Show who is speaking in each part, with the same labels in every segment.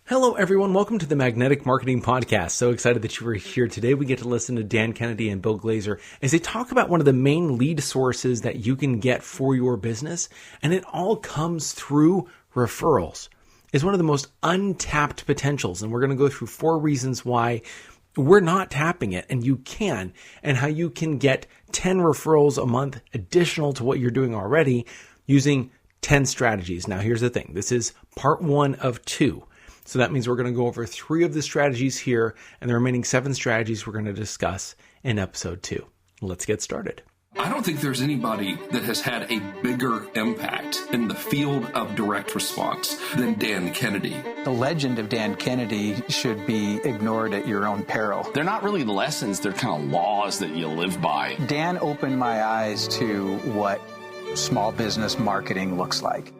Speaker 1: Hello, everyone. Welcome to the Magnetic Marketing Podcast. So excited that you were here today. We get to listen to Dan Kennedy and Bill Glaser as they talk about one of the main lead sources that you can get for your business. And it all comes through referrals. It's one of the most untapped potentials. And we're going to go through 4 reasons why we're not tapping it and you can, and how you can get 10 referrals a month additional to what you're doing already using 10 strategies. Now, here's the thing. This is part 1 of 2. So that means we're going to go over 3 of the strategies here, and the remaining 7 strategies we're going to discuss in episode 2. Let's get started.
Speaker 2: I don't think there's anybody that has had a bigger impact in the field of direct response than Dan Kennedy.
Speaker 3: The legend of Dan Kennedy should be ignored at your own peril.
Speaker 4: They're not really lessons, they're kind of laws that you live by.
Speaker 3: Dan opened my eyes to what small business marketing looks like.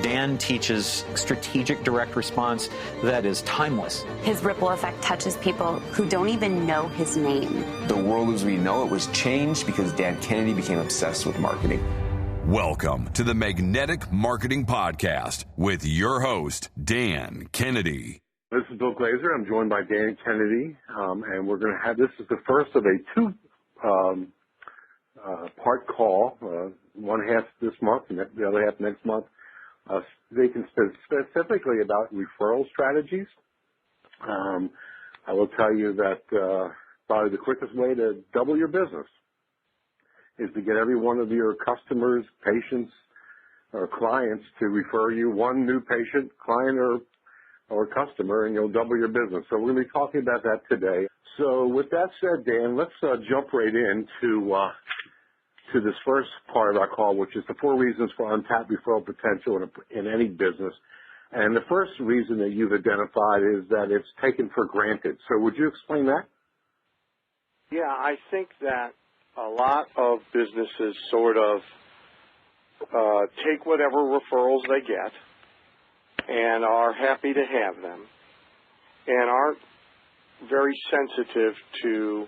Speaker 5: Dan teaches strategic direct response that is timeless.
Speaker 6: His ripple effect touches people who don't even know his name.
Speaker 7: The world as we know it was changed because Dan Kennedy became obsessed with marketing.
Speaker 8: Welcome to the Magnetic Marketing Podcast with your host, Dan Kennedy.
Speaker 9: This is Bill Glaser. I'm joined by Dan Kennedy, and we're going to have, this is the first of a 2-part call, one half this month and the other half next month. They can specifically about referral strategies. I will tell you that probably the quickest way to double your business is to get every one of your customers, patients, or clients to refer you one new patient, client, or customer, and you'll double your business. So we're going to be talking about that today. So with that said, Dan, let's jump right into to this first part of our call, which is the 4 reasons for untapped referral potential in any business. And the first reason that you've identified is that it's taken for granted. So would you explain that?
Speaker 10: Yeah, I think that a lot of businesses sort of take whatever referrals they get and are happy to have them and aren't very sensitive to,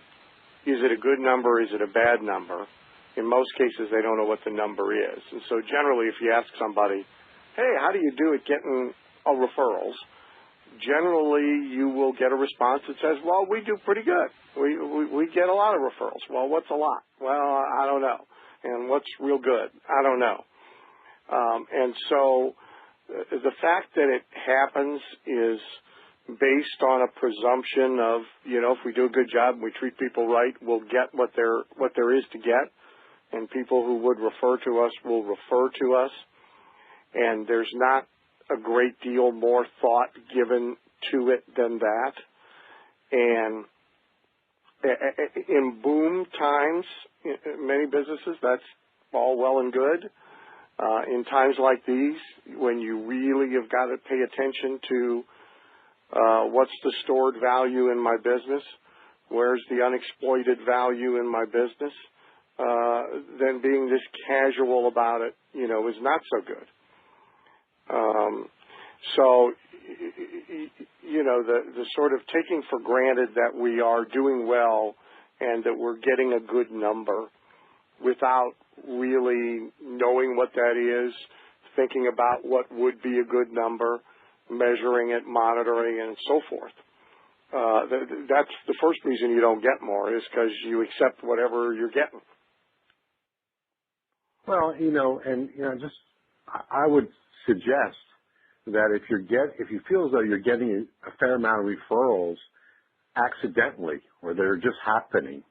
Speaker 10: is it a good number, is it a bad number? In most cases, they don't know what the number is. And so generally, if you ask somebody, hey, how do you do at getting referrals? Generally, you will get a response that says, well, we do pretty good. We get a lot of referrals. Well, what's a lot? Well, I don't know. And what's real good? I don't know. And so the fact that it happens is based on a presumption of, if we do a good job and we treat people right, we'll get what there is to get. And people who would refer to us will refer to us. And there's not a great deal more thought given to it than that. And in boom times, in many businesses, that's all well and good. In times like these, when you really have got to pay attention to what's the stored value in my business, where's the unexploited value in my business, then being this casual about it, is not so good. So, the sort of taking for granted that we are doing well and that we're getting a good number without really knowing what that is, thinking about what would be a good number, measuring it, monitoring, and so forth. That's the first reason you don't get more, is because you accept whatever you're getting.
Speaker 9: Well, I would suggest that if you feel as though you're getting a fair amount of referrals accidentally, or they're just happening,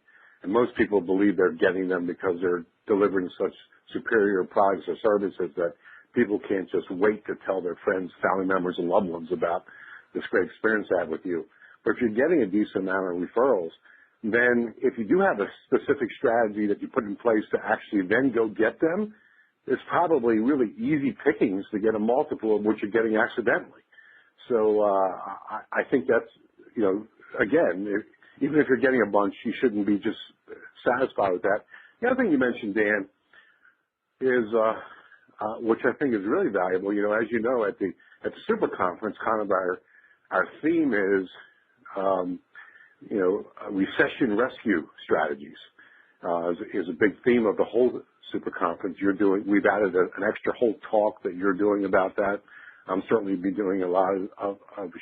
Speaker 9: and most people believe they're getting them because they're delivering such superior products or services that people can't just wait to tell their friends, family members, and loved ones about this great experience they had with you. But if you're getting a decent amount of referrals, then if you do have a specific strategy that you put in place to actually then go get them, it's probably really easy pickings to get a multiple of what you're getting accidentally. So I think that's, again, even if you're getting a bunch, you shouldn't be just satisfied with that. The other thing you mentioned, Dan, is which I think is really valuable. As you know, at the Super Conference, kind of our theme is recession rescue strategies is a big theme of the whole Super Conference. We've added an extra whole talk that you're doing about that. I'm certainly be doing a lot of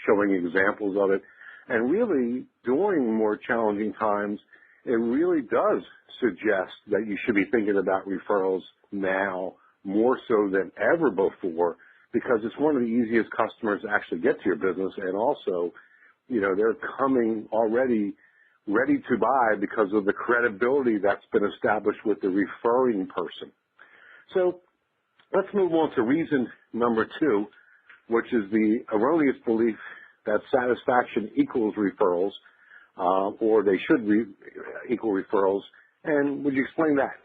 Speaker 9: showing examples of it. And really, during more challenging times, it really does suggest that you should be thinking about referrals now more so than ever before, because it's one of the easiest customers to actually get to your business. And also, they're coming already ready to buy because of the credibility that's been established with the referring person. So let's move on to reason number 2, which is the erroneous belief that satisfaction equals referrals, or they should equal referrals. And would you explain that?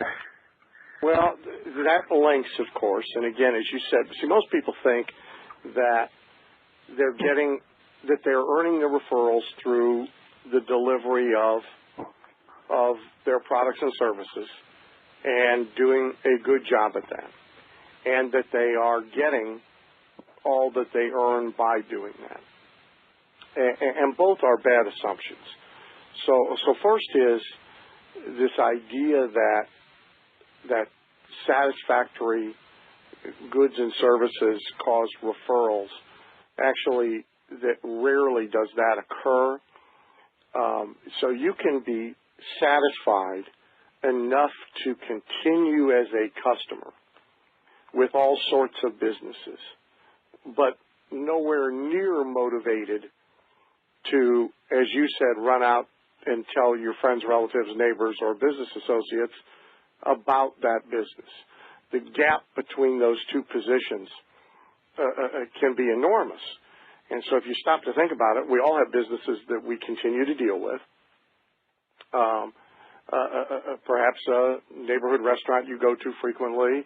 Speaker 10: Well, that links, of course, and again, as you said, see, most people think that they're earning the referrals through the delivery of their products and services and doing a good job at that, and that they are getting all that they earn by doing that. And both are bad assumptions. So first is this idea that satisfactory goods and services cause referrals. Actually, that rarely does that occur. So you can be satisfied enough to continue as a customer with all sorts of businesses, but nowhere near motivated to, as you said, run out and tell your friends, relatives, neighbors, or business associates about that business. The gap between those two positions can be enormous. And so if you stop to think about it, we all have businesses that we continue to deal with. Perhaps a neighborhood restaurant you go to frequently,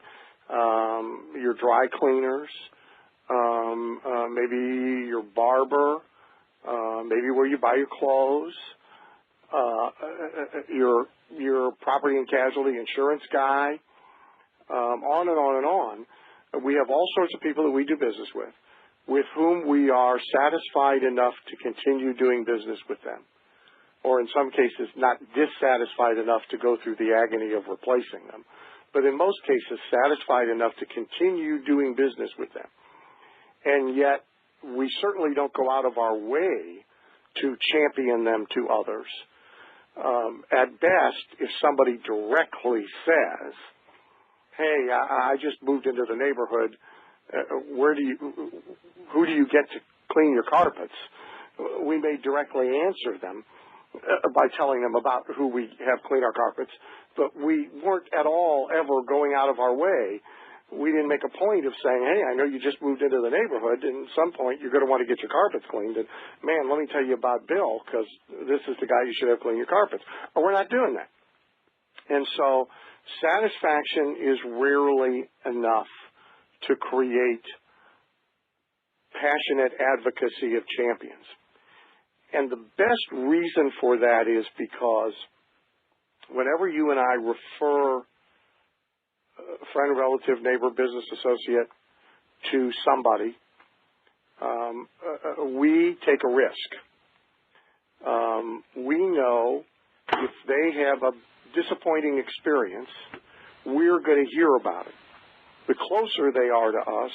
Speaker 10: your dry cleaners, maybe your barber, maybe where you buy your clothes, your property and casualty insurance guy, on and on and on. We have all sorts of people that we do business with whom we are satisfied enough to continue doing business with them, or in some cases not dissatisfied enough to go through the agony of replacing them, but in most cases satisfied enough to continue doing business with them. And yet we certainly don't go out of our way to champion them to others. At best, if somebody directly says, hey, I just moved into the neighborhood, who do you get to clean your carpets? We may directly answer them by telling them about who we have clean our carpets, but we weren't at all ever going out of our way. We didn't make a point of saying, hey, I know you just moved into the neighborhood, and at some point you're going to want to get your carpets cleaned, and man, let me tell you about Bill, because this is the guy you should have clean your carpets. But we're not doing that. And so satisfaction is rarely enough to create passionate advocacy of champions. And the best reason for that is because whenever you and I refer friend, relative, neighbor, business associate to somebody, we take a risk. We know if they have a disappointing experience, we're going to hear about it. The closer they are to us,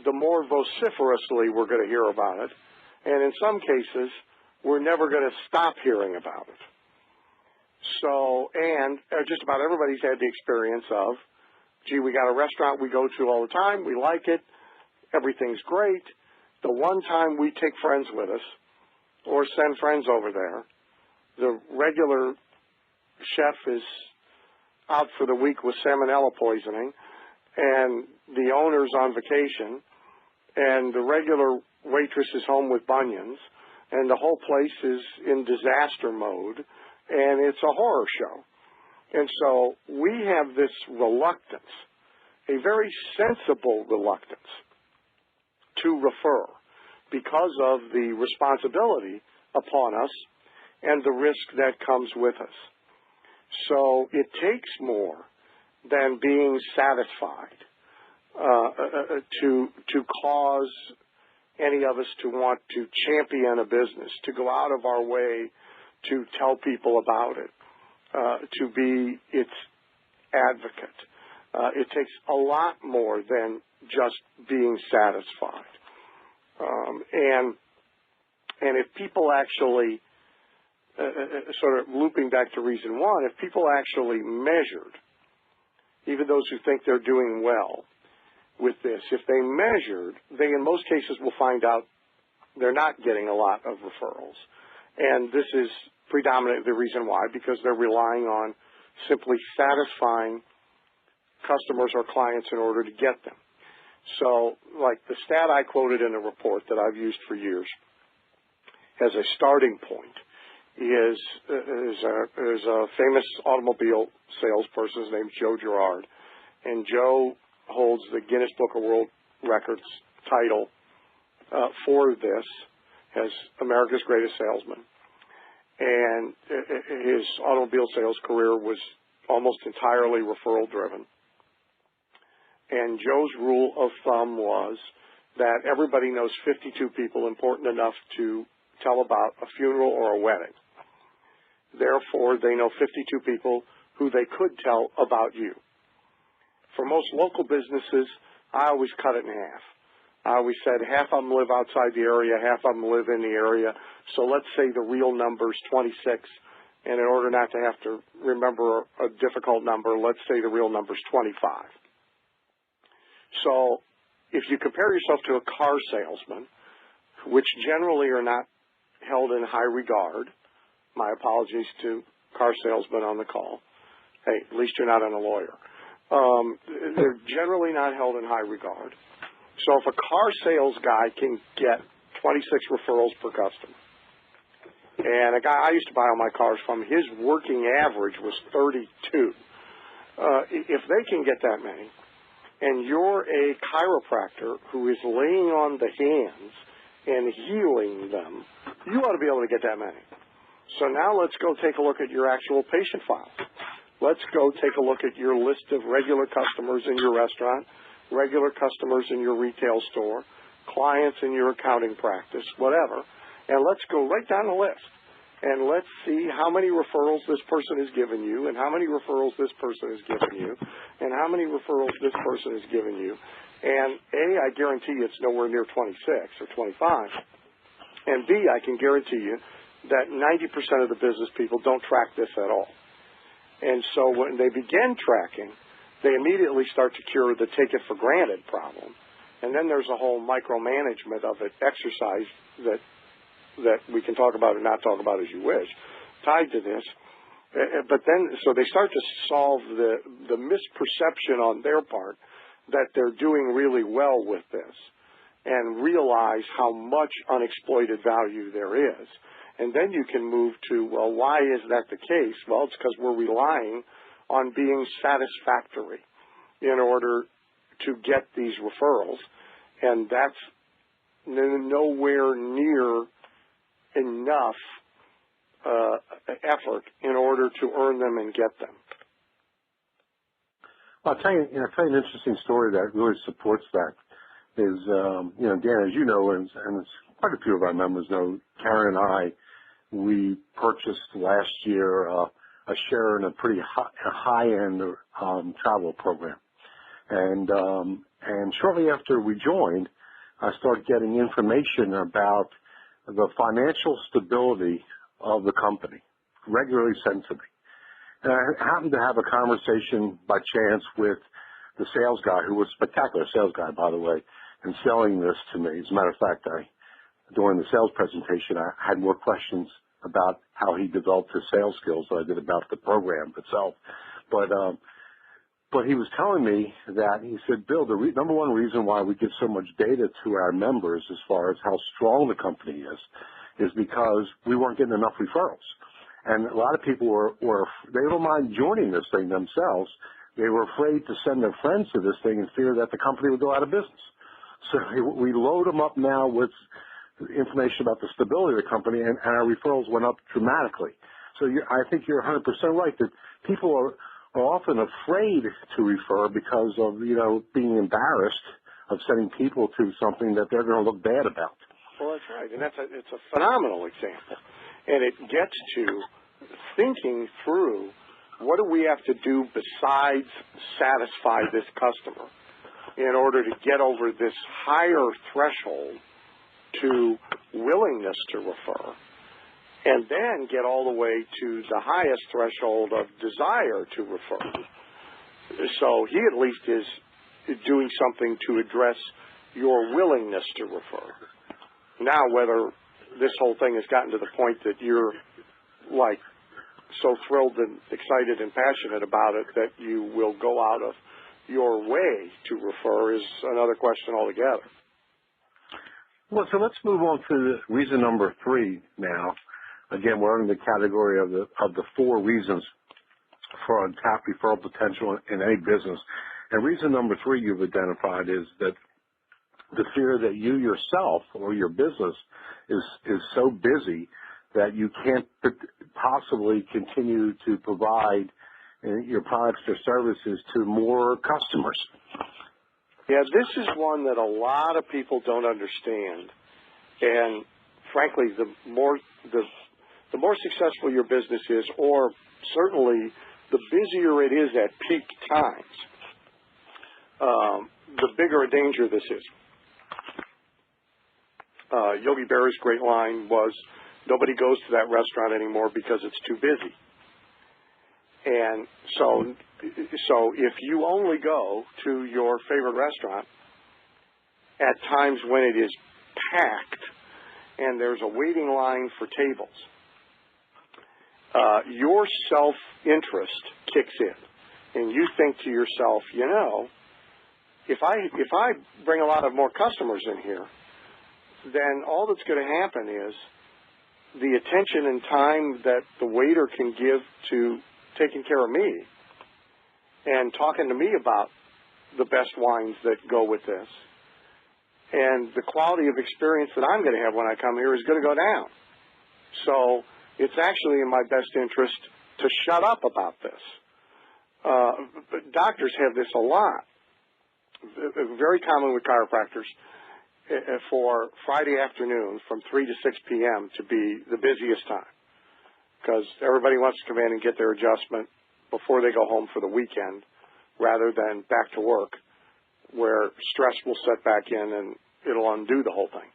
Speaker 10: the more vociferously we're going to hear about it. And in some cases, we're never going to stop hearing about it. So, and just about everybody's had the experience of, gee, we got a restaurant we go to all the time, we like it, everything's great. The one time we take friends with us or send friends over there, the regular chef is out for the week with salmonella poisoning, and the owner's on vacation, and the regular waitress is home with bunions, and the whole place is in disaster mode, and it's a horror show. And so we have this reluctance, a very sensible reluctance to refer because of the responsibility upon us and the risk that comes with us. So it takes more than being satisfied to cause any of us to want to champion a business, to go out of our way to tell people about it, to be its advocate. It takes a lot more than just being satisfied. And if people actually, sort of looping back to reason one, if people actually measured, even those who think they're doing well with this, if they measured, they in most cases will find out they're not getting a lot of referrals. And this is predominantly the reason why, because they're relying on simply satisfying customers or clients in order to get them. So, like the stat I quoted in a report that I've used for years as a starting point is a famous automobile salesperson. His name's Joe Girard, and Joe holds the Guinness Book of World Records title for this as America's greatest salesman. And his automobile sales career was almost entirely referral driven. And Joe's rule of thumb was that everybody knows 52 people important enough to tell about a funeral or a wedding. Therefore, they know 52 people who they could tell about you. For most local businesses, I always cut it in half. I always said half of them live outside the area, half of them live in the area. So let's say the real number is 26. And in order not to have to remember a difficult number, let's say the real number is 25. So if you compare yourself to a car salesman, which generally are not held in high regard, my apologies to car salesmen on the call. Hey, at least you're not a lawyer. They're generally not held in high regard. So if a car sales guy can get 26 referrals per customer, and a guy I used to buy all my cars from, his working average was 32. If they can get that many, and you're a chiropractor who is laying on the hands and healing them, you ought to be able to get that many. So now let's go take a look at your actual patient file. Let's go take a look at your list of regular customers in your restaurant, regular customers in your retail store, clients in your accounting practice, whatever, and let's go right down the list. And let's see how many referrals this person has given you, and how many referrals this person has given you, and how many referrals this person has given you. And A, I guarantee you it's nowhere near 26 or 25. And B, I can guarantee you that 90% of the business people don't track this at all. And so when they begin tracking, they immediately start to cure the take it for granted problem. And then there's a whole micromanagement of it exercise that we can talk about or not talk about as you wish, tied to this. But then, so they start to solve the misperception on their part that they're doing really well with this and realize how much unexploited value there is. And then you can move to, well, why is that the case? Well, it's because we're relying on being satisfactory in order to get these referrals. And that's nowhere near enough effort in order to earn them and get them.
Speaker 9: I'll tell you an interesting story that really supports that is, Dan, as you know, and quite a few of our members know, Karen and I, we purchased last year a share in a pretty high-end travel program. And shortly after we joined, I started getting information about the financial stability of the company, regularly sent to me. And I happened to have a conversation by chance with the sales guy, who was a spectacular sales guy, by the way, and selling this to me. As a matter of fact, during the sales presentation, I had more questions about how he developed his sales skills than I did about the program itself. But he was telling me that, he said, Bill, the number one reason why we give so much data to our members as far as how strong the company is because we weren't getting enough referrals. And a lot of people they don't mind joining this thing themselves. They were afraid to send their friends to this thing and fear that the company would go out of business. So we load them up now with information about the stability of the company, and our referrals went up dramatically. So I think you're 100% right that people are often afraid to refer because of, being embarrassed of sending people to something that they're going to look bad about.
Speaker 10: Well, that's right, and it's a phenomenal example. And it gets to thinking through, what do we have to do besides satisfy this customer in order to get over this higher threshold to willingness to refer, and then get all the way to the highest threshold of desire to refer. So he at least is doing something to address your willingness to refer. Now, whether this whole thing has gotten to the point that you're like so thrilled and excited and passionate about it that you will go out of your way to refer is another question altogether.
Speaker 9: Well, so let's move on to reason number 3 now. Again, we're in the category of the 4 reasons for untapped referral potential in any business. And reason number 3 you've identified is that the fear that you yourself or your business is so busy that you can't possibly continue to provide your products or services to more customers.
Speaker 10: Yeah, this is one that a lot of people don't understand. And frankly, the more successful your business is, or certainly the busier it is at peak times, the bigger a danger this is. Yogi Berra's great line was, nobody goes to that restaurant anymore because it's too busy. And so if you only go to your favorite restaurant at times when it is packed and there's a waiting line for tables, your self-interest kicks in, and you think to yourself, you know, if I bring a lot of more customers in here, then all that's going to happen is the attention and time that the waiter can give to taking care of me and talking to me about the best wines that go with this, and the quality of experience that I'm going to have when I come here is going to go down. So it's actually in my best interest to shut up about this. But doctors have this a lot. Very common with chiropractors for Friday afternoon from 3 to 6 p.m. to be the busiest time, because everybody wants to come in and get their adjustment before they go home for the weekend rather than back to work, where stress will set back in and it'll undo the whole thing.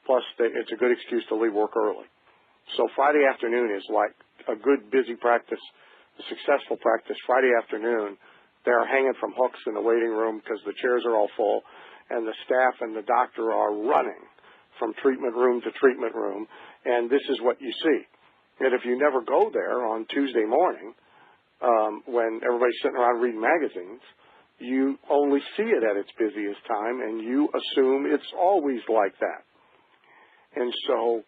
Speaker 10: Plus, it's a good excuse to leave work early. So Friday afternoon is like a good busy practice, a successful practice. Friday afternoon, they're hanging from hooks in the waiting room because the chairs are all full, and the staff and the doctor are running from treatment room to treatment room, and this is what you see. And if you never go there on Tuesday morning, when everybody's sitting around reading magazines, you only see it at its busiest time, and you assume it's always like that. And so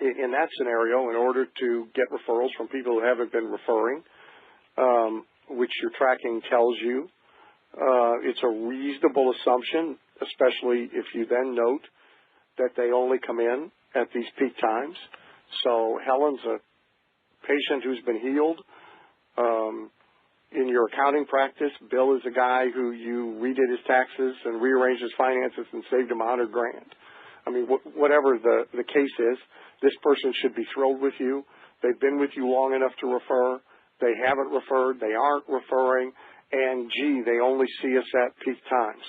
Speaker 10: in that scenario, in order to get referrals from people who haven't been referring, which your tracking tells you, it's a reasonable assumption, especially if you then note that they only come in at these peak times. So Helen's a patient who's been healed. In your accounting practice, Bill is a guy who you redid his taxes and rearranged his finances and saved him $100,000. I mean, whatever the case is, this person should be thrilled with you. They've been with you long enough to refer. They haven't referred. They aren't referring. And, gee, they only see us at peak times.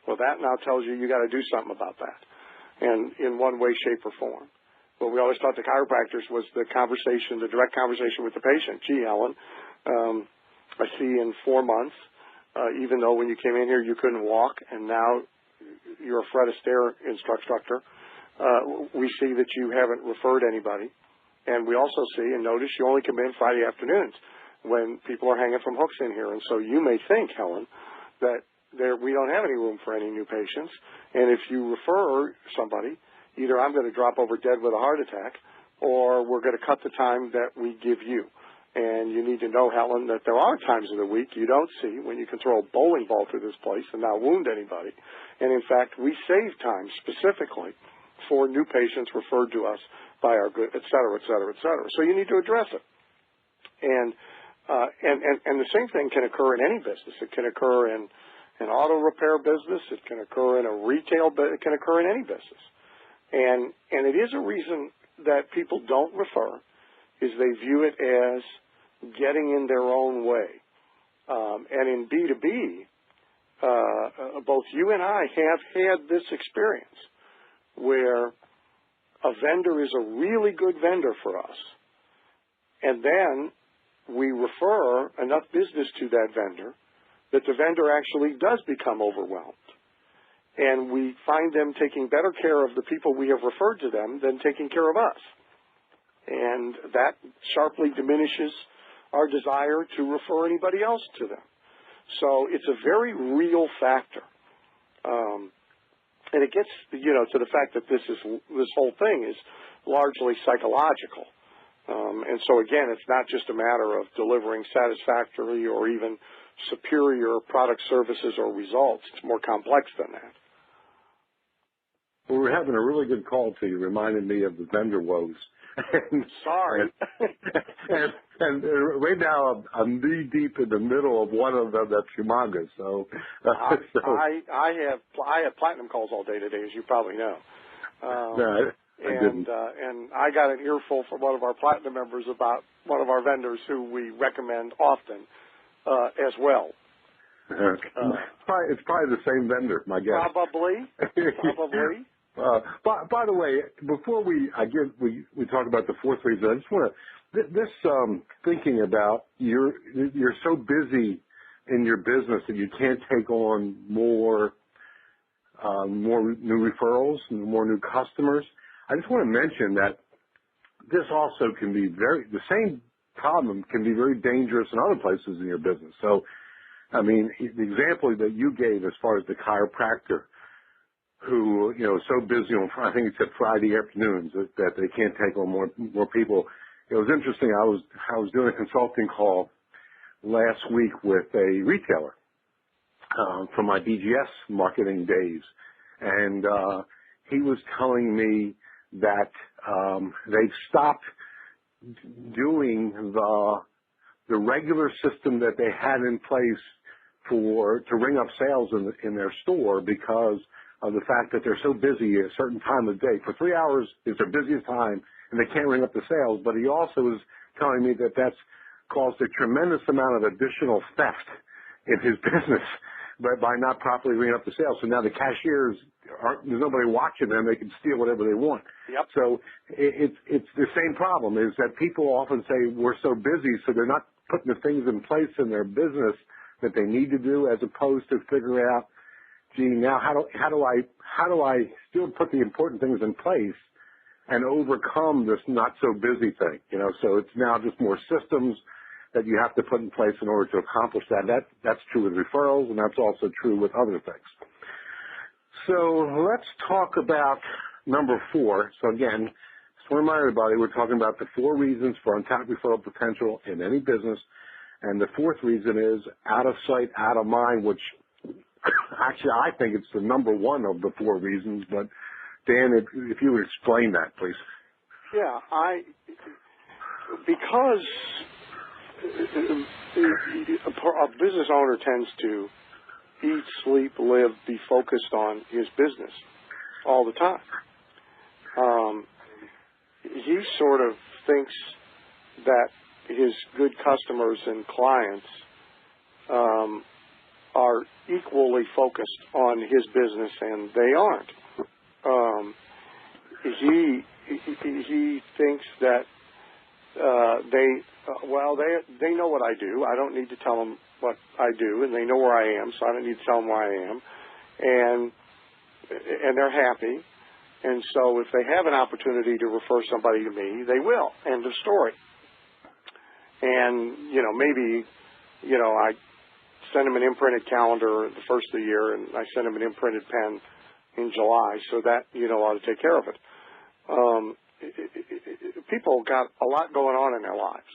Speaker 10: Well, that now tells you got to do something about that, and in one way, shape, or form. What we always taught the chiropractors was the conversation, the direct conversation with the patient. Gee, Helen, I see in 4 months, even though when you came in here you couldn't walk, and now you're a Fred Astaire instructor, we see that you haven't referred anybody. And we also see and notice you only come in Friday afternoons when people are hanging from hooks in here. And so you may think, Helen, that we don't have any room for any new patients. And if you refer somebody, either I'm going to drop over dead with a heart attack, or we're going to cut the time that we give you. And you need to know, Helen, that there are times of the week you don't see when you can throw a bowling ball through this place and not wound anybody. And, in fact, we save time specifically for new patients referred to us by our good, et cetera, et cetera, et cetera. So you need to address it. And the same thing can occur in any business. It can occur in an auto repair business. It can occur in a retail business. It can occur in any business. And it is a reason that people don't refer, is they view it as getting in their own way. And in B2B, both you and I have had this experience where a vendor is a really good vendor for us, and then we refer enough business to that vendor that the vendor actually does become overwhelmed. And we find them taking better care of the people we have referred to them than taking care of us. And that sharply diminishes our desire to refer anybody else to them. So it's a very real factor. And it gets, to the fact that this whole thing is largely psychological. And so again, it's not just a matter of delivering satisfactory or even superior product, services, or results. It's more complex than that.
Speaker 9: Well, we're having a really good call to you, reminded me of the vendor woes.
Speaker 10: Sorry.
Speaker 9: and right now I'm knee deep in the middle of one of them that's humongous. So,
Speaker 10: I have platinum calls all day today, as you probably know. And I got an earful from one of our platinum members about one of our vendors who we recommend often as well.
Speaker 9: It's probably the same vendor, my guess.
Speaker 10: Probably.
Speaker 9: By the way, before we talk about the fourth reason, I just want to this thinking about you're so busy in your business that you can't take on more new referrals and more new customers. I just want to mention that this also can be the same problem can be very dangerous in other places in your business. So, I mean, the example that you gave as far as the chiropractor who, is so busy on, I think it said Friday afternoons that they can't take on more people. It was interesting. I was doing a consulting call last week with a retailer, from my BGS marketing days. And, he was telling me that, they've stopped doing the regular system that they had in place to ring up sales in their store because of the fact that they're so busy at a certain time of day. For 3 hours is their busiest time, and they can't ring up the sales. But he also was telling me that that's caused a tremendous amount of additional theft in his business by not properly ringing up the sales. So now the cashiers there's nobody watching them. They can steal whatever they want.
Speaker 10: Yep.
Speaker 9: So it's the same problem is that people often say we're so busy, so they're not putting the things in place in their business that they need to do, as opposed to figuring out, gee, now how do I still put the important things in place and overcome this not so busy thing? So it's now just more systems that you have to put in place in order to accomplish that. That's true with referrals, and that's also true with other things. So let's talk about number 4. So again, just want to remind everybody, we're talking about the 4 reasons for untapped referral potential in any business. And the 4th reason is out of sight, out of mind, which actually I think it's the number 1 of the 4 reasons. But Dan, if you would explain that, please.
Speaker 10: Yeah, because a business owner tends to eat, sleep, live, be focused on his business all the time. He sort of thinks that his good customers and clients are equally focused on his business, and they aren't. He thinks that they know what I do. I don't need to tell them what I do, and they know where I am, so I don't need to tell them where I am. And they're happy. And so if they have an opportunity to refer somebody to me, they will. End of story. And, maybe, I send them an imprinted calendar the first of the year, and I send them an imprinted pen in July, so that, ought to take care of it. People got a lot going on in their lives,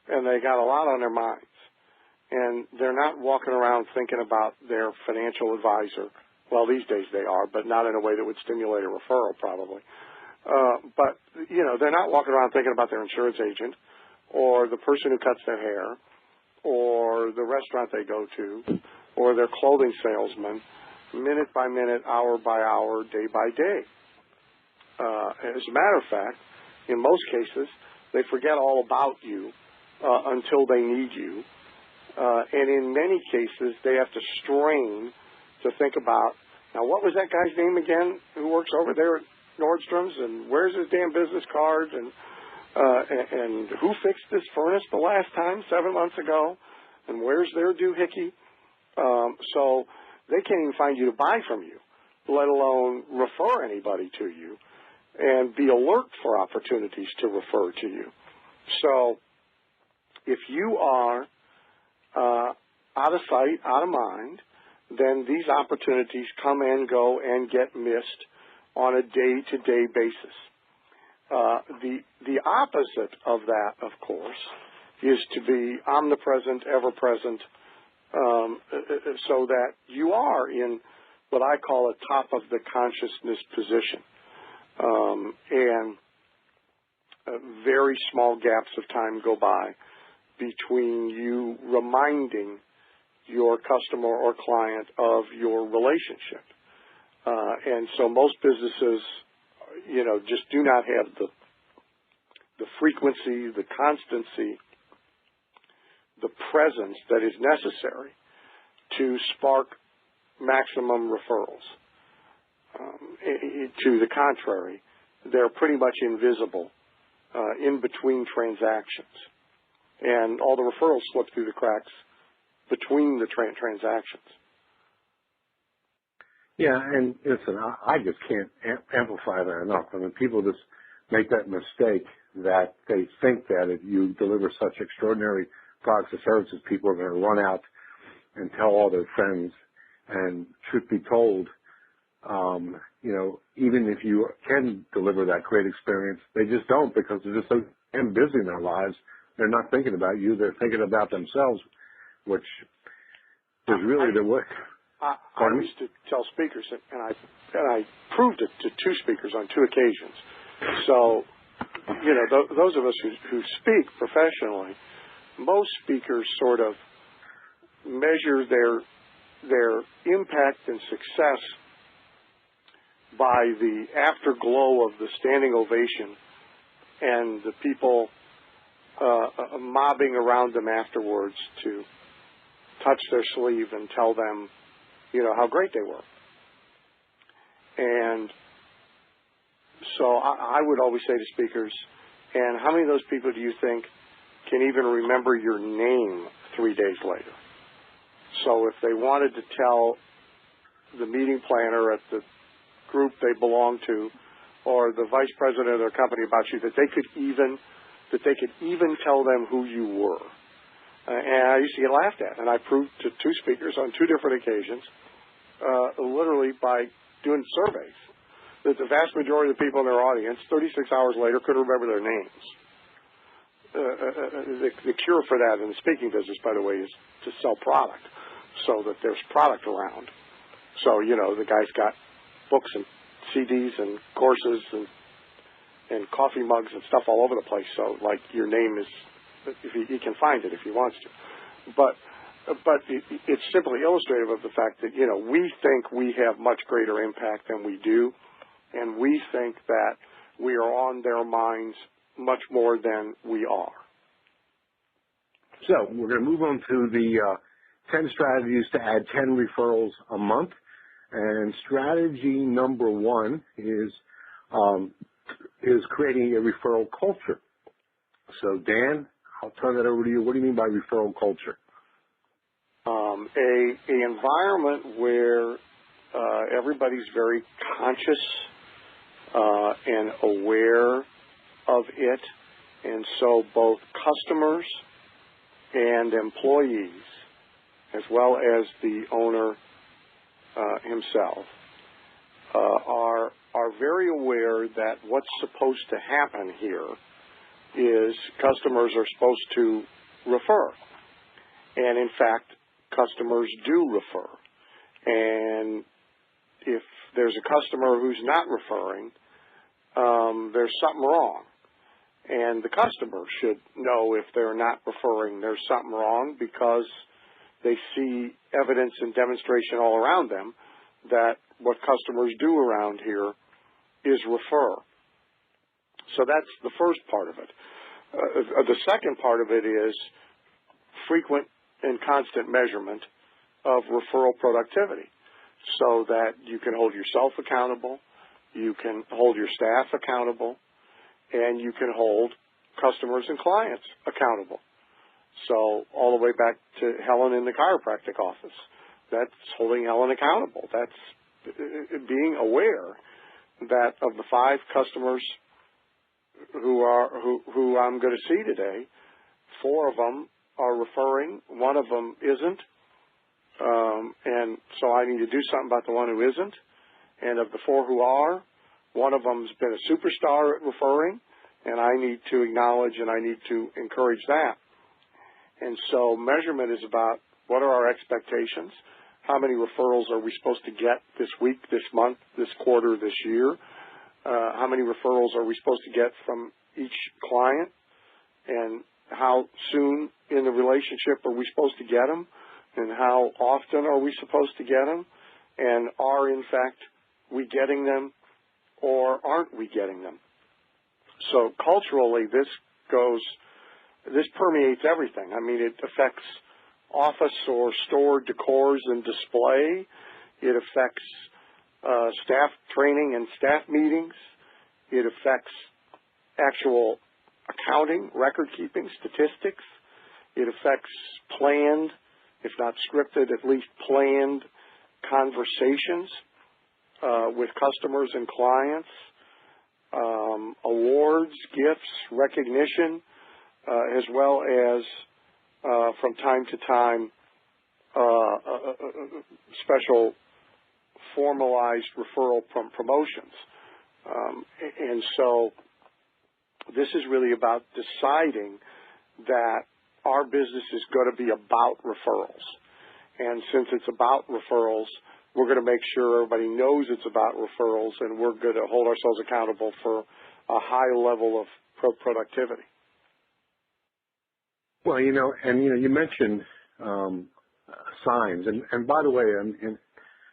Speaker 10: and they got a lot on their minds. And they're not walking around thinking about their financial advisor. Well, these days they are, but not in a way that would stimulate a referral, probably. But they're not walking around thinking about their insurance agent or the person who cuts their hair or the restaurant they go to or their clothing salesman, minute by minute, hour by hour, day by day. As a matter of fact, in most cases, they forget all about you until they need you. And in many cases, they have to strain to think about, now, what was that guy's name again who works over there at Nordstrom's, and where's his damn business card, and who fixed this furnace the last time 7 months ago, and where's their doohickey? So they can't even find you to buy from you, let alone refer anybody to you and be alert for opportunities to refer to you. So if you are out of sight, out of mind, then these opportunities come and go and get missed on a day-to-day basis. The opposite of that, of course, is to be omnipresent, ever-present, so that you are in what I call a top-of-the-consciousness position. And very small gaps of time go by between you reminding your customer or client of your relationship. And so most businesses, just do not have the frequency, the constancy, the presence that is necessary to spark maximum referrals. To the contrary, they're pretty much invisible in between transactions. And all the referrals slip through the cracks between the transactions.
Speaker 9: Yeah, and listen, I just can't amplify that enough. I mean, people just make that mistake that they think that if you deliver such extraordinary products or services, people are going to run out and tell all their friends. And truth be told, even if you can deliver that great experience, they just don't, because they're just so damn busy in their lives. They're not thinking about you. They're thinking about themselves, which is really the way.
Speaker 10: I used to tell speakers, and I proved it to two speakers on two occasions. So, those of us who speak professionally, most speakers sort of measure their impact and success by the afterglow of the standing ovation and the people mobbing around them afterwards to touch their sleeve and tell them, how great they were. And so I would always say to speakers, and how many of those people do you think can even remember your name 3 days later? So if they wanted to tell the meeting planner at the group they belong to, or the vice president of their company about you, that they could even tell them who you were. And I used to get laughed at, and I proved to two speakers on two different occasions, literally by doing surveys, that the vast majority of the people in their audience, 36 hours later, couldn't remember their names. The cure for that in the speaking business, by the way, is to sell product, so that there's product around. So, the guy's got books and CDs and courses and coffee mugs and stuff all over the place. So, like, your name is, if he can find it if he wants to. But it's simply illustrative of the fact that, we think we have much greater impact than we do, and we think that we are on their minds much more than we are.
Speaker 9: So we're going to move on to the 10 strategies to add 10 referrals a month. And strategy number 1 is creating a referral culture. So, Dan, I'll turn that over to you. What do you mean by referral culture?
Speaker 10: A environment where everybody's very conscious and aware of it, and so both customers and employees, as well as the owner himself, are very aware that what's supposed to happen here is customers are supposed to refer. And in fact, customers do refer. And if there's a customer who's not referring, there's something wrong. And the customer should know if they're not referring, there's something wrong, because they see evidence and demonstration all around them that what customers do around here is refer. So that's the first part of it. The second part of it is frequent and constant measurement of referral productivity so that you can hold yourself accountable, you can hold your staff accountable, and you can hold customers and clients accountable. So all the way back to Helen in the chiropractic office. That's holding Helen accountable. That's being aware that of the 5 customers who I'm going to see today, 4 of them are referring, 1 of them isn't, and so I need to do something about the one who isn't. And of the 4 who are, 1 of them's been a superstar at referring, and I need to acknowledge and I need to encourage that. And so measurement is about what are our expectations, how many referrals are we supposed to get this week, this month, this quarter, this year, how many referrals are we supposed to get from each client, and how soon in the relationship are we supposed to get them, and how often are we supposed to get them, and are, in fact, we getting them or aren't we getting them? So culturally, this permeates everything. I mean, it affects office or store decors and display. It affects staff training and staff meetings. It affects actual accounting, record keeping, statistics. It affects planned, if not scripted, at least planned conversations with customers and clients, awards, gifts, recognition, as well as from time to time special formalized referral promotions. And so this is really about deciding that our business is going to be about referrals. And since it's about referrals, we're going to make sure everybody knows it's about referrals, and we're going to hold ourselves accountable for a high level of productivity.
Speaker 9: Well, you mentioned signs, and by the way, and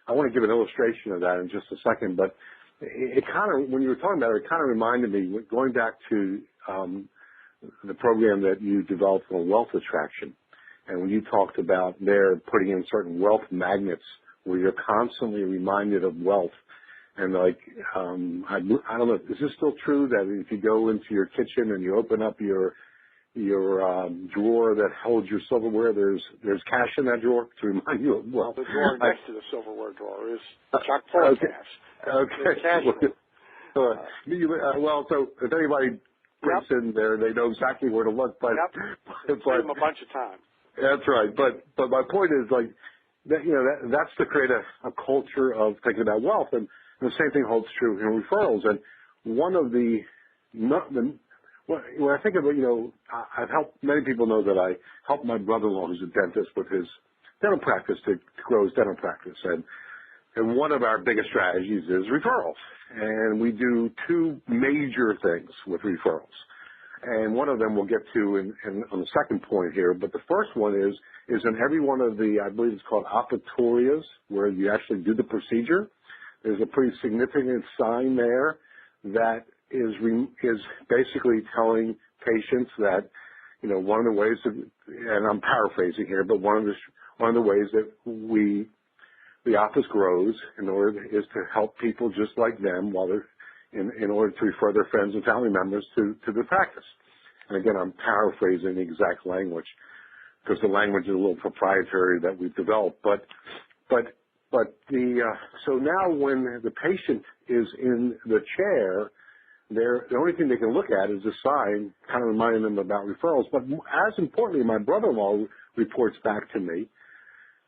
Speaker 9: I want to give an illustration of that in just a second, but it kind of, when you were talking about it, it kind of reminded me, going back to the program that you developed for wealth attraction, and when you talked about there putting in certain wealth magnets where you're constantly reminded of wealth, and like, I don't know, is this still true that if you go into your kitchen and you open up your drawer that holds your silverware, there's cash in that drawer to remind you of wealth?
Speaker 10: The drawer next to the silverware drawer is chock full of cash.
Speaker 9: Okay.
Speaker 10: Cash.
Speaker 9: Well, so if anybody breaks in there, they know exactly where to look. But
Speaker 10: Save them a bunch of time.
Speaker 9: That's right. But my point is, like, that, that's to create a culture of thinking about wealth, and the same thing holds true in referrals. And one of when I think of it, I've helped, many people know that I helped my brother-in-law, who's a dentist, with his dental practice to grow his dental practice. And one of our biggest strategies is referrals. And we do 2 major things with referrals. And one of them we'll get to on the second point here. But the first one is in every one of the, I believe it's called operatorias, where you actually do the procedure, there's a pretty significant sign there that is basically telling patients that, one of the ways and I'm paraphrasing here, but one of the ways that the office grows is to help people just like them while they're in order to refer their friends and family members to the practice. And again, I'm paraphrasing the exact language because the language is a little proprietary that we've developed. But so now when the patient is in the chair, the only thing they can look at is a sign kind of reminding them about referrals. But as importantly, my brother-in-law reports back to me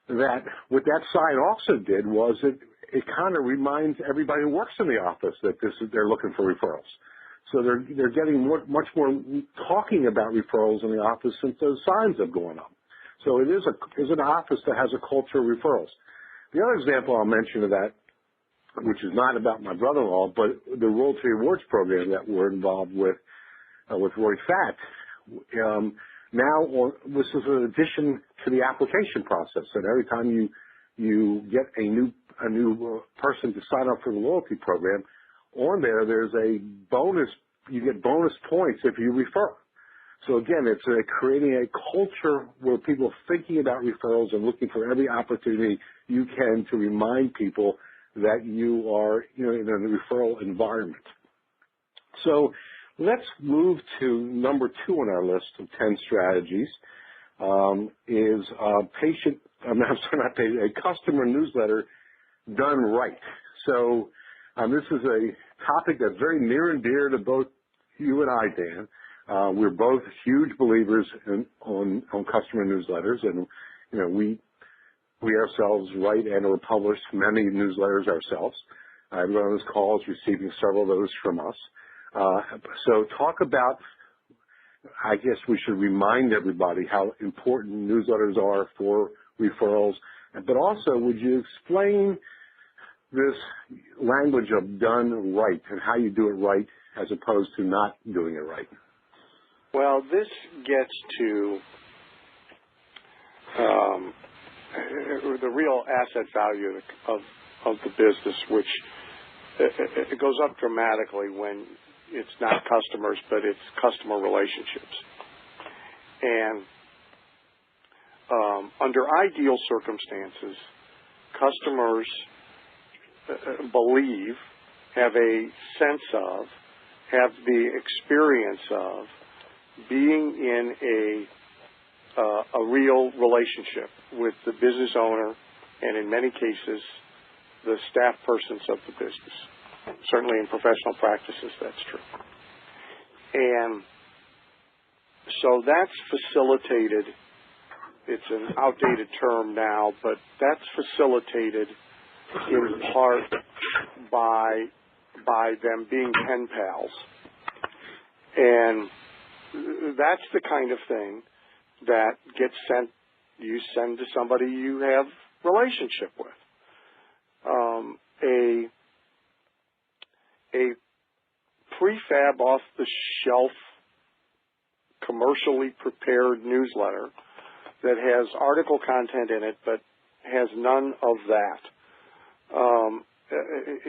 Speaker 9: that what that sign also did was it kind of reminds everybody who works in the office that they're looking for referrals. So they're getting much more talking about referrals in the office since those signs have gone up. So it is an office that has a culture of referrals. The other example I'll mention of that, which is not about my brother-in-law, but the Royalty Rewards program that we're involved with Roy Fatt. Now, this is an addition to the application process. And every time you get a new person to sign up for the loyalty program, on there's a bonus. You get bonus points if you refer. So again, it's creating a culture where people are thinking about referrals and looking for every opportunity you can to remind people that you are, in a referral environment. So let's move to number 2 on our list of 10 strategies. A customer newsletter done right. So this is a topic that's very near and dear to both you and I, Dan. We're both huge believers on customer newsletters, and we ourselves write and or publish many newsletters ourselves. Everyone on this call is receiving several of those from us. So talk about, I guess we should remind everybody how important newsletters are for referrals, but also would you explain this language of done right and how you do it right as opposed to not doing it right?
Speaker 10: Well, this gets to the real asset value of the business, which it goes up dramatically when it's not customers, but it's customer relationships. And under ideal circumstances, customers believe, have a sense of, have the experience of being in a real relationship with the business owner, and in many cases, the staff persons of the business. Certainly in professional practices, that's true. And so that's facilitated, it's an outdated term now, but that's facilitated in part by them being pen pals. And that's the kind of thing that gets sent, you send to somebody you have relationship with. A prefab off-the-shelf commercially prepared newsletter that has article content in it but has none of that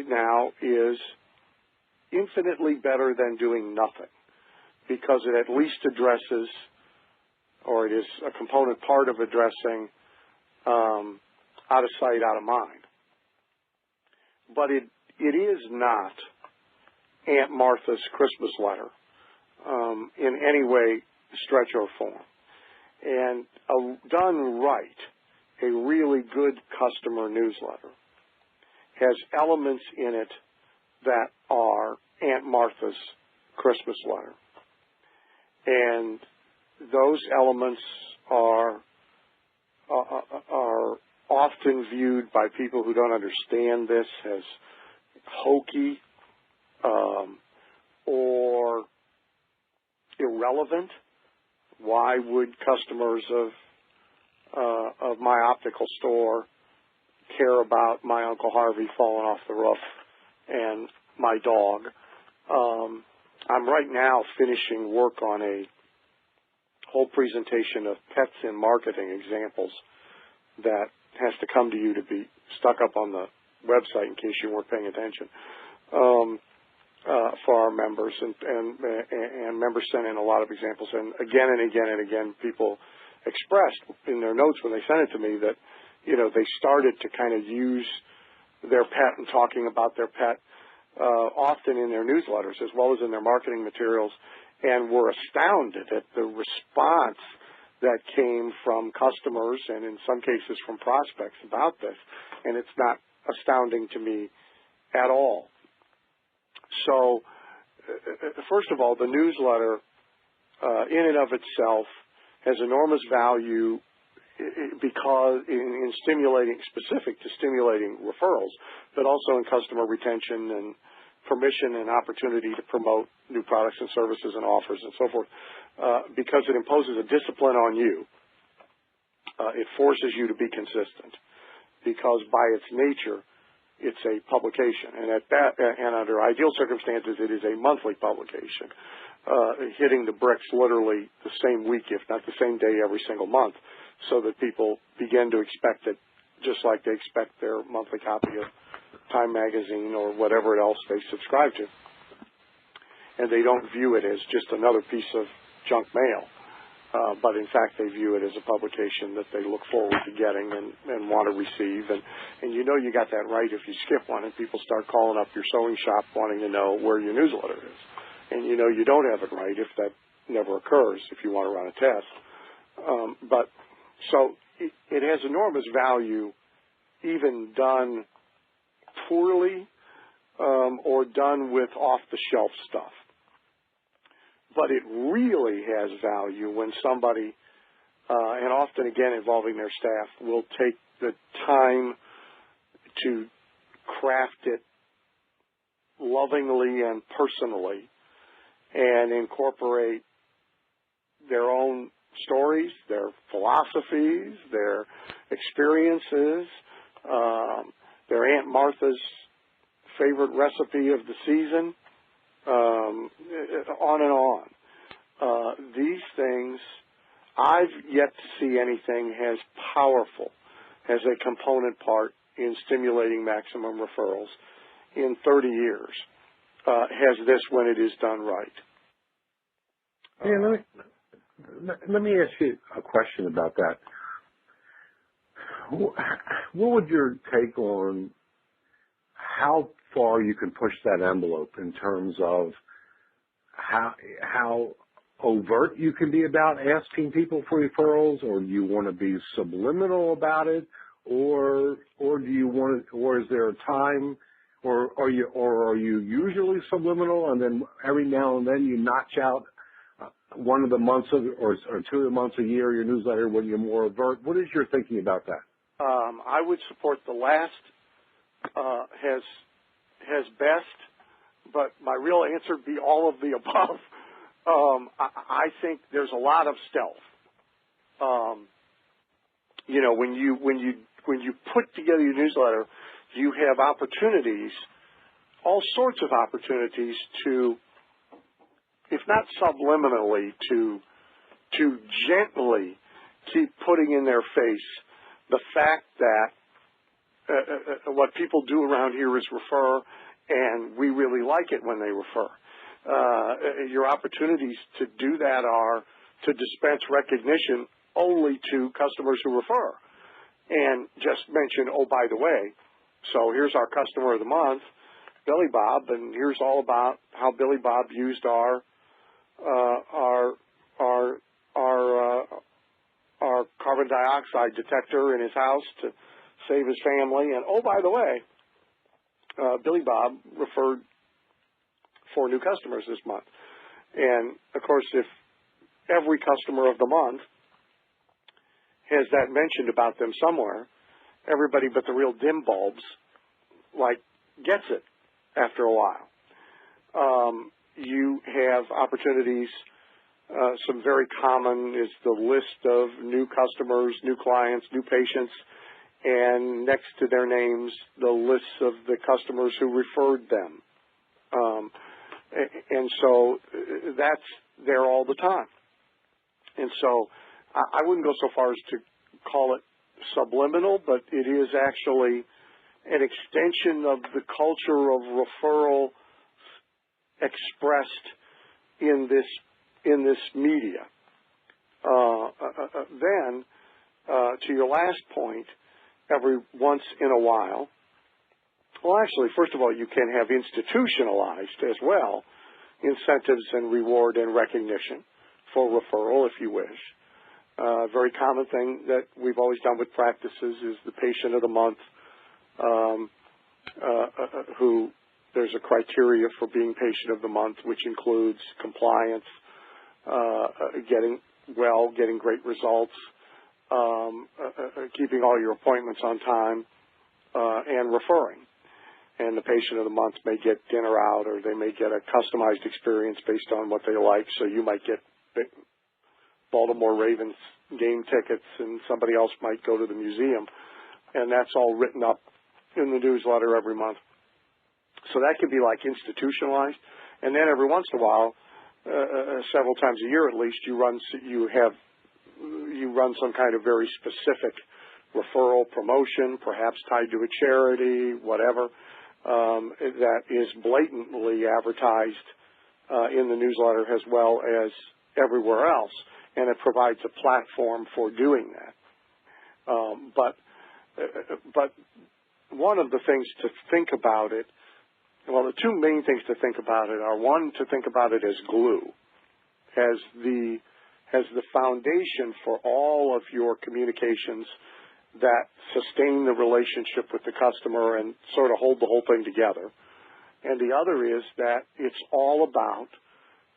Speaker 10: now is infinitely better than doing nothing, because it at least addresses, or it is a component part of addressing out of sight, out of mind. But it is not Aunt Martha's Christmas letter in any way, stretch or form. And done right, a really good customer newsletter has elements in it that are Aunt Martha's Christmas letter. And those elements are often viewed by people who don't understand this as hokey or irrelevant. Why would customers of my optical store care about my Uncle Harvey falling off the roof and my dog? I'm right now finishing work on a whole presentation of pets in marketing examples that has to come to you to be stuck up on the website in case you weren't paying attention, for our members, and members sent in a lot of examples, and again, people expressed in their notes when they sent it to me that, they started to kind of use their pet and talking about their pet often in their newsletters as well as in their marketing materials, and were astounded at the response that came from customers and in some cases from prospects about this. And it's not astounding to me at all. So, first of all, the newsletter in and of itself has enormous value because in stimulating, specific to stimulating referrals, but also in customer retention and permission and opportunity to promote new products and services and offers and so forth, because it imposes a discipline on you. It forces you to be consistent, because by its nature, it's a publication, and under ideal circumstances, it is a monthly publication, hitting the bricks literally the same week, if not the same day, every single month, so that people begin to expect it, just like they expect their monthly copy of Time Magazine or whatever else they subscribe to, and they don't view it as just another piece of junk mail. But in fact, they view it as a publication that they look forward to getting and want to receive. And you know you got that right if you skip one and people start calling up your sewing shop wanting to know where your newsletter is. And you know you don't have it right if that never occurs if you want to run a test. But so it has enormous value even done poorly or done with off-the-shelf stuff. But it really has value when somebody, and often again involving their staff, will take the time to craft it lovingly and personally and incorporate their own stories, their philosophies, their experiences, their Aunt Martha's favorite recipe of the season, on and on. These things, I've yet to see anything as powerful as a component part in stimulating maximum referrals in 30 years has this when it is done right.
Speaker 9: Yeah, let me ask you a question about that. What would your take on how far you can push that envelope in terms of how overt you can be about asking people for referrals, or do you want to be subliminal about it, or do you want to, or is there a time, or are you usually subliminal and then every now and then you notch out one of the months of, or 2 of the months a year your newsletter when you're more overt? What is your thinking about that?
Speaker 10: I would support the last has best, but my real answer would be all of the above. I think there's a lot of stealth. You know, when you put together your newsletter, you have opportunities, all sorts of opportunities to, if not subliminally, to gently keep putting in their face the fact that what people do around here is refer, and we really like it when they refer. Your opportunities to do that are to dispense recognition only to customers who refer. And just mention, oh, by the way, so here's our customer of the month, Billy Bob, and here's all about how Billy Bob used our carbon dioxide detector in his house to save his family. And, oh, by the way, Billy Bob referred 4 new customers this month. And, of course, if every customer of the month has that mentioned about them somewhere, everybody but the real dim bulbs, gets it after a while. You have opportunities. Some very common is the list of new customers, new clients, new patients, and next to their names, the lists of the customers who referred them. And so that's there all the time. And so I wouldn't go so far as to call it subliminal, but it is actually an extension of the culture of referral expressed in this media. Then, to your last point, every once in a while, well, actually, first of all, you can have institutionalized as well incentives and reward and recognition for referral if you wish. A very common thing that we've always done with practices is the patient of the month who there's a criteria for being patient of the month, which includes compliance, getting great results, keeping all your appointments on time, and referring. And the patient of the month may get dinner out, or they may get a customized experience based on what they like. So you might get Baltimore Ravens game tickets, and somebody else might go to the museum. And that's all written up in the newsletter every month. So that can be institutionalized. And then every once in a while, several times a year at least, you run some kind of very specific referral promotion, perhaps tied to a charity, whatever, that is blatantly advertised in the newsletter as well as everywhere else, and it provides a platform for doing that. But one of the things to think about it, well, the two main things to think about it are, one, to think about it as glue, as the foundation for all of your communications that sustain the relationship with the customer and sort of hold the whole thing together. And the other is that it's all about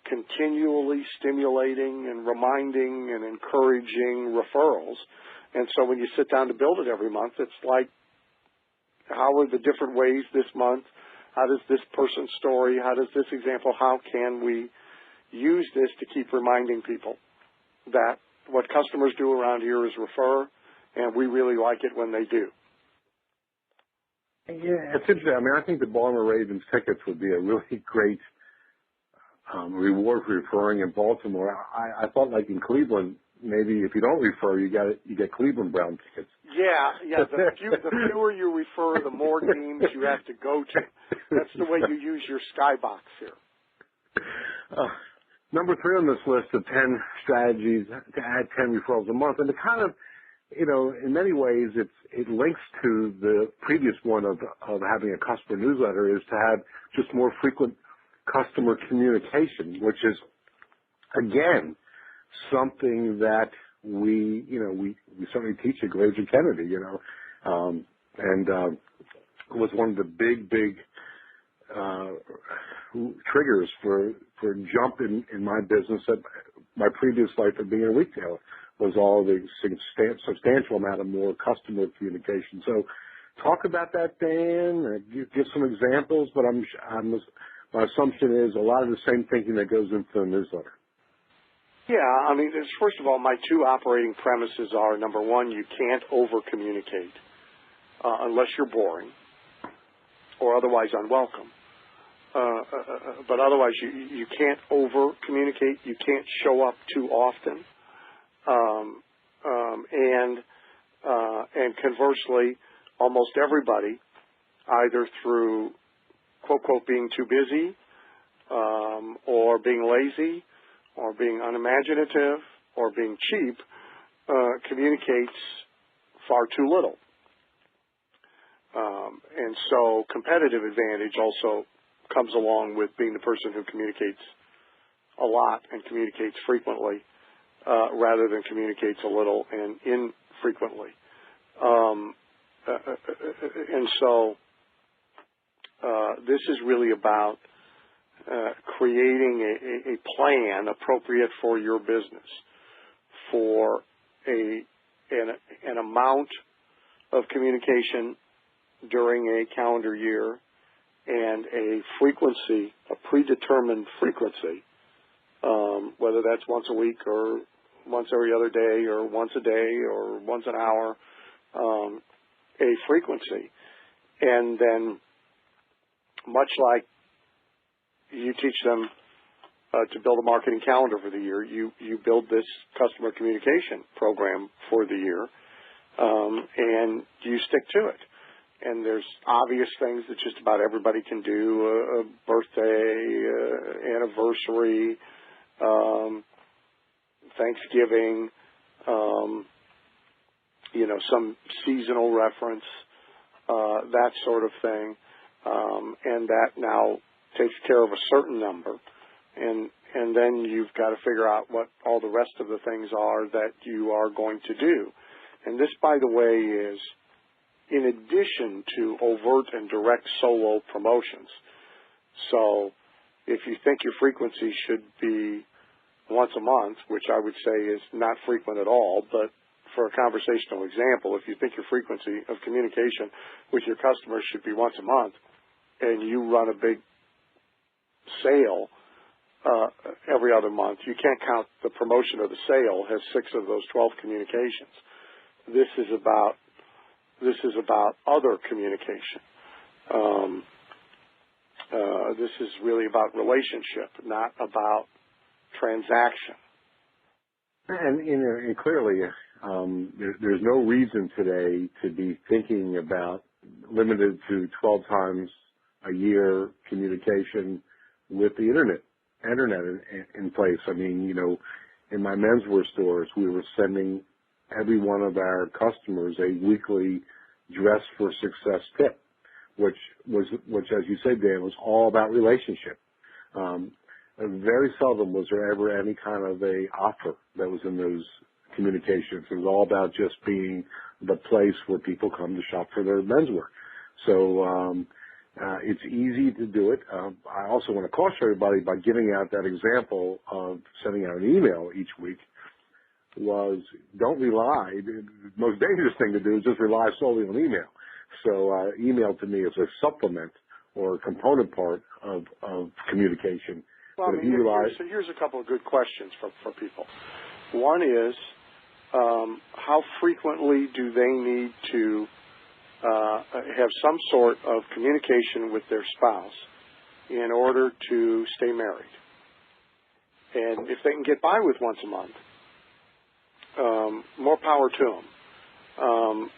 Speaker 10: continually stimulating and reminding and encouraging referrals. And so when you sit down to build it every month, it's like, how are the different ways this month? How does this person's story, how does this example, how can we use this to keep reminding people that what customers do around here is refer, and we really like it when they do.
Speaker 9: Yeah, it's interesting. I mean, I think the Baltimore Ravens tickets would be a really great reward for referring in Baltimore. I thought, like in Cleveland, maybe if you don't refer, you get Cleveland Brown tickets.
Speaker 10: Yeah. The fewer you refer, the more games you have to go to. That's the way you use your skybox here.
Speaker 9: Number 3 on this list of 10 strategies to add 10 referrals a month, and it kind of, in many ways, it links to the previous one of having a customer newsletter, is to have just more frequent customer communication, which is, again, something that we certainly teach at Glaser Kennedy, and was one of the big triggers for jump in my business at my previous life of being a retailer, was all the substantial amount of more customer communication. So talk about that, Dan, give some examples, but my assumption is a lot of the same thinking that goes into the newsletter.
Speaker 10: Yeah, I mean, first of all, my two operating premises are, number one, you can't over-communicate unless you're boring or otherwise unwelcome. But otherwise, you can't over-communicate. You can't show up too often. And conversely, almost everybody, either through, quote, quote, being too busy or being lazy or being unimaginative or being cheap, communicates far too little. And so competitive advantage also comes along with being the person who communicates a lot and communicates frequently rather than communicates a little and infrequently. And so this is really about creating a plan appropriate for your business, for an amount of communication during a calendar year and a frequency, a predetermined frequency, whether that's once a week or once every other day or once a day or once an hour, a frequency. And then much like you teach them to build a marketing calendar for the year, you build this customer communication program for the year, and you stick to it. And there's obvious things that just about everybody can do, a birthday, anniversary, Thanksgiving, some seasonal reference, that sort of thing. And that now takes care of a certain number. And then you've got to figure out what all the rest of the things are that you are going to do. And this, by the way, is in addition to overt and direct solo promotions. So if you think your frequency should be once a month, which I would say is not frequent at all, but for a conversational example, if you think your frequency of communication with your customers should be once a month, and you run a big sale every other month, you can't count the promotion of the sale as 6 of those 12 communications. This is about other communication. This is really about relationship, not about transaction.
Speaker 9: And clearly, there's no reason today to be thinking about limited to 12 times a year communication with the internet. internet in place. I mean, in my menswear stores, we were sending every one of our customers a weekly Dress for Success tip, which as you said, Dan, was all about relationship. Very seldom was there ever any kind of a offer that was in those communications. It was all about just being the place where people come to shop for their menswear. So it's easy to do it. I also want to caution everybody by giving out that example of sending out an email each week was don't rely. The most dangerous thing to do is just rely solely on email. So email to me is a supplement or a component part of communication.
Speaker 10: Well, so here's a couple of good questions for people. One is, how frequently do they need to have some sort of communication with their spouse in order to stay married? And if they can get by with once a month, more power to them.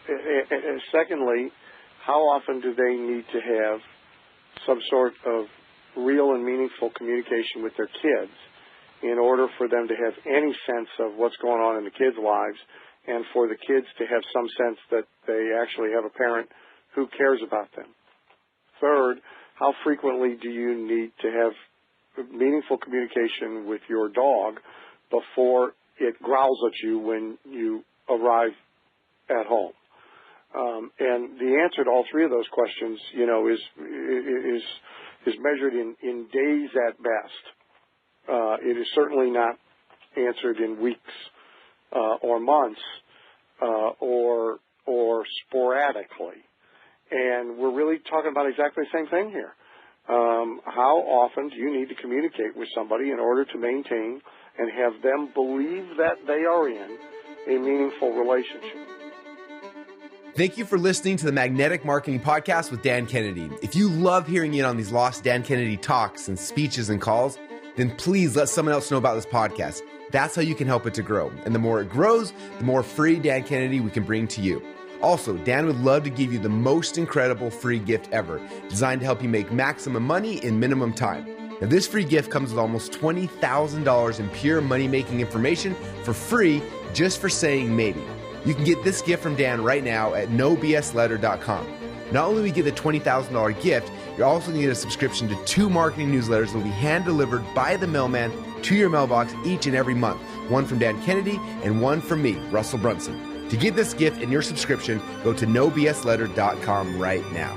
Speaker 10: Secondly, how often do they need to have some sort of real and meaningful communication with their kids in order for them to have any sense of what's going on in the kids' lives and for the kids to have some sense that they actually have a parent who cares about them? Third, how frequently do you need to have meaningful communication with your dog before it growls at you when you arrive at home? And the answer to all three of those questions, is measured in days at best. It is certainly not answered in weeks or months or sporadically. And we're really talking about exactly the same thing here. How often do you need to communicate with somebody in order to maintain and have them believe that they are in a meaningful relationship?
Speaker 11: Thank you for listening to the Magnetic Marketing Podcast with Dan Kennedy. If you love hearing in on these lost Dan Kennedy talks and speeches and calls, then please let someone else know about this podcast. That's how you can help it to grow. And the more it grows, the more free Dan Kennedy we can bring to you. Also, Dan would love to give you the most incredible free gift ever, designed to help you make maximum money in minimum time. Now, this free gift comes with almost $20,000 in pure money-making information for free just for saying maybe. You can get this gift from Dan right now at nobsletter.com. Not only will you get the $20,000 gift, you're also going to get a subscription to 2 marketing newsletters that will be hand-delivered by the mailman to your mailbox each and every month. One from Dan Kennedy and one from me, Russell Brunson. To get this gift and your subscription, go to nobsletter.com right now.